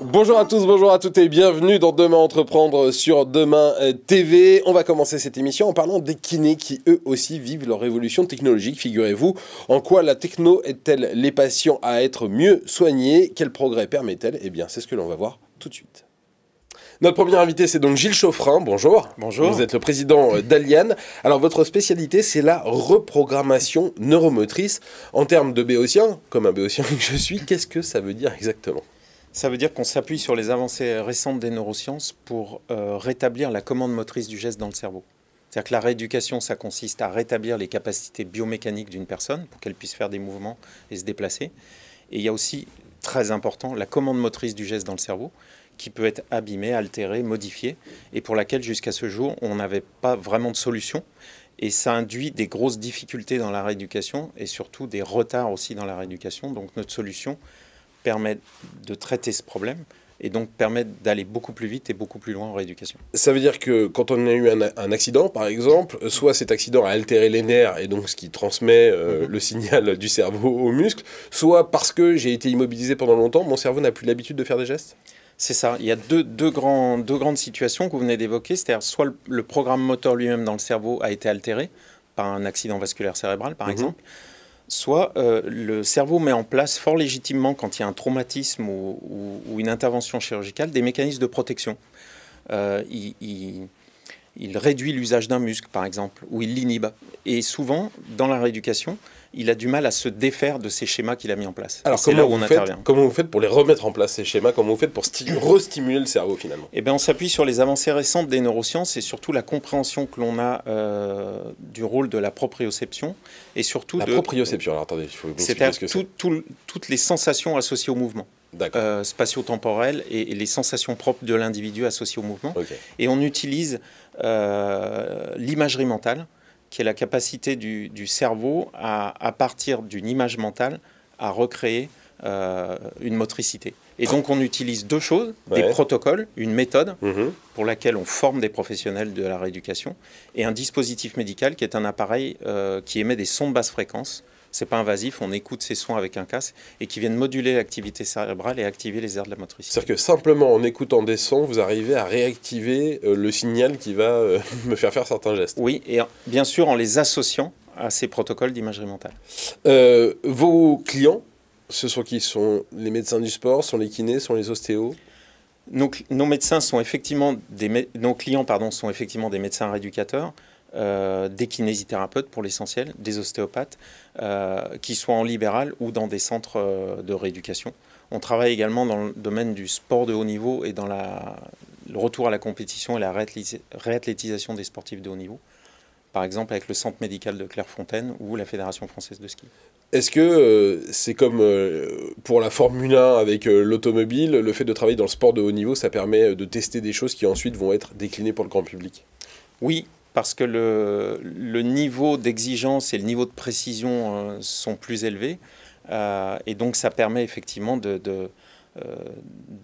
Bonjour à tous, bonjour à toutes et bienvenue dans Demain Entreprendre sur Demain TV. On va commencer cette émission en parlant des kinés qui eux aussi vivent leur révolution technologique. Figurez-vous, en quoi la techno aide-t-elle les patients à être mieux soignés? Quel progrès permet-elle? Eh bien, c'est ce que l'on va voir tout de suite. Notre premier invité, c'est donc Gilles Chauffrin. Bonjour. Bonjour. Vous êtes le président d'Aliane. Alors, votre spécialité, c'est la reprogrammation neuromotrice. En termes de béotien, comme un béotien que je suis, qu'est-ce que ça veut dire exactement? Ça veut dire qu'on s'appuie sur les avancées récentes des neurosciences pour rétablir la commande motrice du geste dans le cerveau. C'est-à-dire que la rééducation, ça consiste à rétablir les capacités biomécaniques d'une personne pour qu'elle puisse faire des mouvements et se déplacer. Et il y a aussi, très important, la commande motrice du geste dans le cerveau qui peut être abîmée, altérée, modifiée et pour laquelle jusqu'à ce jour, on n'avait pas vraiment de solution. Et ça induit des grosses difficultés dans la rééducation et surtout des retards aussi dans la rééducation. Donc notre solution permet de traiter ce problème et donc permet d'aller beaucoup plus vite et beaucoup plus loin en rééducation. Ça veut dire que quand on a eu un accident, par exemple, soit cet accident a altéré les nerfs et donc ce qui transmet le signal du cerveau aux muscles, soit parce que j'ai été immobilisé pendant longtemps, mon cerveau n'a plus l'habitude de faire des gestes? C'est ça. Il y a deux grandes situations que vous venez d'évoquer, c'est-à-dire soit le programme moteur lui-même dans le cerveau a été altéré par un accident vasculaire cérébral, par exemple, soit le cerveau met en place fort légitimement, quand il y a un traumatisme ou une intervention chirurgicale, des mécanismes de protection. Il réduit l'usage d'un muscle, par exemple, ou il l'inhibe. Et souvent, dans la rééducation, il a du mal à se défaire de ces schémas qu'il a mis en place. Alors comment vous faites pour les remettre en place, ces schémas? Comment vous faites pour restimuler le cerveau, finalement? Eh bien, on s'appuie sur les avancées récentes des neurosciences et surtout la compréhension que l'on a du rôle de la proprioception et surtout la proprioception, alors attendez, il faut m'expliquer ce que c'est. Toutes les sensations associées au mouvement. Spatio-temporelles et les sensations propres de l'individu associées au mouvement. Okay. Et on utilise l'imagerie mentale, qui est la capacité du cerveau à partir d'une image mentale, à recréer une motricité. Et donc on utilise deux choses, des protocoles, une méthode pour laquelle on forme des professionnels de la rééducation, et un dispositif médical qui est un appareil qui émet des sons de basse fréquence. C'est pas invasif, on écoute ces sons avec un casque et qui viennent moduler l'activité cérébrale et activer les aires de la motricité. C'est-à-dire que simplement en écoutant des sons, vous arrivez à réactiver le signal qui va me faire certains gestes. Oui, et bien sûr en les associant à ces protocoles d'imagerie mentale. Vos clients, ce sont qui? Sont les médecins du sport, sont les kinés, sont les ostéos? Nos médecins sont effectivement nos clients sont effectivement des médecins rééducateurs. Des kinésithérapeutes pour l'essentiel, des ostéopathes, qui soient en libéral ou dans des centres de rééducation. On travaille également dans le domaine du sport de haut niveau et dans le retour à la compétition et la réathlétisation des sportifs de haut niveau. Par exemple avec le centre médical de Clairefontaine ou la Fédération française de ski. Est-ce que c'est comme pour la Formule 1 avec l'automobile, le fait de travailler dans le sport de haut niveau, ça permet de tester des choses qui ensuite vont être déclinées pour le grand public? Oui, parce que le niveau d'exigence et le niveau de précision sont plus élevés. Et donc ça permet effectivement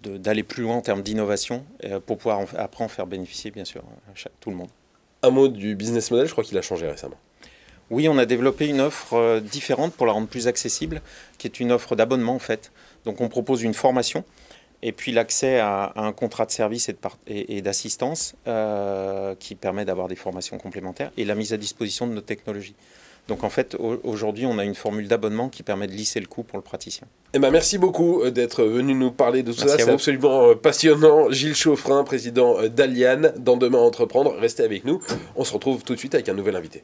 d'aller plus loin en termes d'innovation pour pouvoir après en faire bénéficier bien sûr tout le monde. Un mot du business model, je crois qu'il a changé récemment. Oui, on a développé une offre différente pour la rendre plus accessible, qui est une offre d'abonnement en fait. Donc on propose une formation et puis l'accès à un contrat de service et d'assistance qui permet d'avoir des formations complémentaires et la mise à disposition de nos technologies. Donc en fait, aujourd'hui, on a une formule d'abonnement qui permet de lisser le coût pour le praticien. Eh ben, merci beaucoup d'être venu nous parler de tout ça. C'est absolument passionnant. Gilles Chauffrin, président d'Aliane, dans Demain Entreprendre. Restez avec nous. On se retrouve tout de suite avec un nouvel invité.